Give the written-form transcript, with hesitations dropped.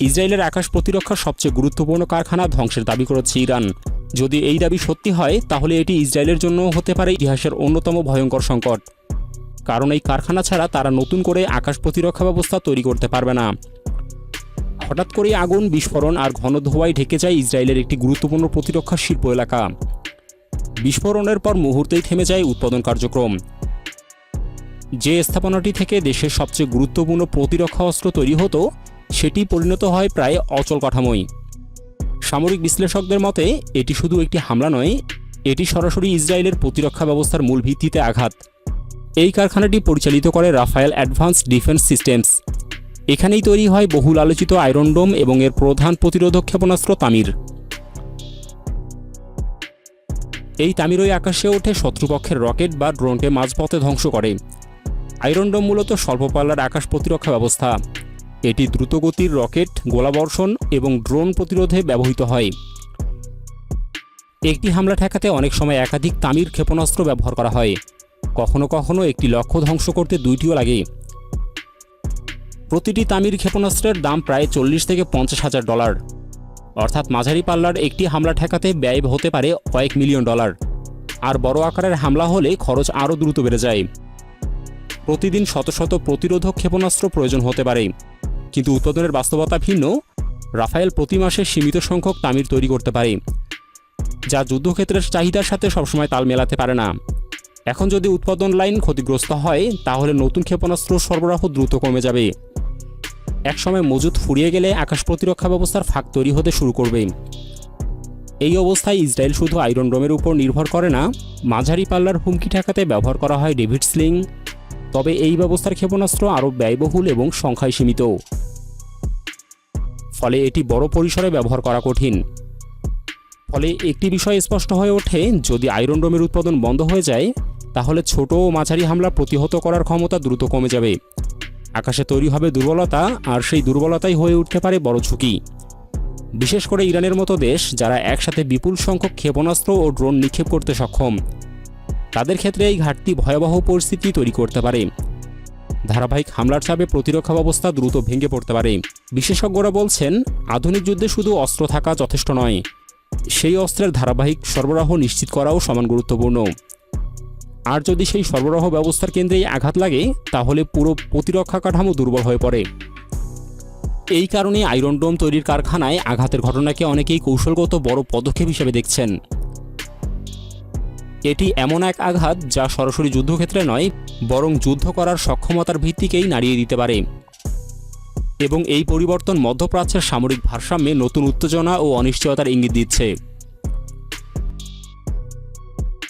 ইসরায়েলের আকাশ প্রতিরক্ষার সবচেয়ে গুরুত্বপূর্ণ কারখানা ধ্বংসের দাবি করেছে ইরান। যদি এই দাবি সত্যি হয় তাহলে এটি ইসরায়েলের জন্য হতে পারে ইতিহাসের অন্যতম ভয়ঙ্কর সংকট, কারণ এই কারখানা ছাড়া তারা নতুন করে আকাশ প্রতিরক্ষা ব্যবস্থা তৈরি করতে পারবে না। হঠাৎ করে আগুন, বিস্ফোরণ আর ঘন ধোঁয়ায় ঢেকে যায় ইসরায়েলের একটি গুরুত্বপূর্ণ প্রতিরক্ষা শিল্প এলাকা। বিস্ফোরণের পর মুহূর্তেই থেমে যায় উৎপাদন কার্যক্রম। যে স্থাপনাটি থেকে দেশের সবচেয়ে গুরুত্বপূর্ণ প্রতিরক্ষা অস্ত্র তৈরি হতো সেটি পরিণত হয় প্রায় অচল কাঠামোয়। সামরিক বিশ্লেষকদের মতে এটি শুধু একটি হামলা নয়, এটি সরাসরি ইসরায়েলের প্রতিরক্ষা ব্যবস্থার মূল ভিত্তিতে আঘাত। এই কারখানাটি পরিচালিত করে রাফায়েল অ্যাডভান্সড ডিফেন্স সিস্টেমস। এখানেই তৈরি হয় বহুল আলোচিত আয়রন ডোম এবং এর প্রধান প্রতিরোধক ক্ষেপণাস্ত্র তামির। এই তামিরই আকাশে ওঠে শত্রুপক্ষের রকেট বা ড্রোনকে মাঝপথে ধ্বংস করে। আয়রন ডোম মূলত স্বল্পপাল্লার আকাশ প্রতিরক্ষা ব্যবস্থা। এটি দ্রুতগতির রকেট, গোলাবর্ষণ এবং ড্রোন প্রতিরোধে ব্যবহৃত হয়। একটি হামলা ঠেকাতে অনেক সময় একাধিক তামির ক্ষেপণাস্ত্র ব্যবহার করা হয়। কখনো কখনো একটি লক্ষ্য ধ্বংস করতে দুইটিও লাগে। প্রতিটি তামির ক্ষেপণাস্ত্রের দাম প্রায় 40 থেকে 50 হাজার ডলার, অর্থাৎ মাঝারি পাল্লার একটি হামলা ঠেকাতে ব্যয় হতে পারে কয়েক মিলিয়ন ডলার। আর বড় আকারের হামলা হলে খরচ আরও দ্রুত বেড়ে যায়। প্রতিদিন শত শত প্রতিরোধক ক্ষেপণাস্ত্র প্রয়োজন হতে পারে, কিন্তু উৎপাদনের বাস্তবতা ভিন্ন। রাফায়েল প্রতি মাসে সীমিত সংখ্যক তামির তৈরি করতে পারে, যা যুদ্ধক্ষেত্রের চাহিদার সাথে সবসময় তাল মেলাতে পারে না। এখন যদি উৎপাদন লাইন ক্ষতিগ্রস্ত হয় তাহলে নতুন ক্ষেপণাস্ত্র সরবরাহ দ্রুত কমে যাবে। একসময় মজুদ ফুরিয়ে গেলে আকাশ প্রতিরক্ষা ব্যবস্থার ফাঁক তৈরি হতে শুরু করবে। এই অবস্থায় ইসরায়েল শুধু আয়রন ডোমের উপর নির্ভর করে না, মাঝারি পাল্লার হুমকি ঠেকাতে ব্যবহার করা হয় ডেভিড স্লিং। তবে এই ব্যবস্থার ক্ষেপণাস্ত্র আরও ব্যয়বহুল এবং সংখ্যায় সীমিত, ফলে এটি বড় পরিসরে ব্যবহার করা কঠিন। ফলে একটি বিষয় স্পষ্ট হয়ে ওঠে, যদি আয়রন ডোমের উৎপাদন বন্ধ হয়ে যায় তাহলে ছোট ও মাঝারি হামলা প্রতিহত করার ক্ষমতা দ্রুত কমে যাবে। আকাশে তৈরি হবে দুর্বলতা, আর সেই দুর্বলতাই হয়ে উঠতে পারে বড় ঝুঁকি। বিশেষ করে ইরানের মতো দেশ, যারা একসাথে বিপুল সংখ্যক ক্ষেপণাস্ত্র ও ড্রোন নিক্ষেপ করতে সক্ষম, তাদের ক্ষেত্রে এই ঘাটতি ভয়াবহ পরিস্থিতি তৈরি করতে পারে। ধারাবাহিক হামলার চাপে প্রতিরক্ষা ব্যবস্থা দ্রুত ভেঙে পড়তে পারে। বিশেষজ্ঞরা বলছেন, আধুনিক যুদ্ধে শুধু অস্ত্র থাকা যথেষ্ট নয়, সেই অস্ত্রের ধারাবাহিক সরবরাহ নিশ্চিত করাও সমান গুরুত্বপূর্ণ। আর যদি সেই সরবরাহ ব্যবস্থার কেন্দ্রেই আঘাত লাগে তাহলে পুরো প্রতিরক্ষা কাঠামো দুর্বল হয়ে পড়ে। এই কারণে আয়রন ডোম তৈরির কারখানায় আঘাতের ঘটনাকে অনেকেই কৌশলগত বড় পদক্ষেপ হিসেবে দেখছেন। এটি এমন এক আঘাত যা সরাসরি যুদ্ধক্ষেত্রে নয়, বরং যুদ্ধ করার সক্ষমতার ভিত্তিকেই নাড়িয়ে দিতে পারে। এবং এই পরিবর্তন মধ্যপ্রাচ্যের সামরিক ভারসাম্যে নতুন উত্তেজনা ও অনিশ্চয়তার ইঙ্গিত দিচ্ছে।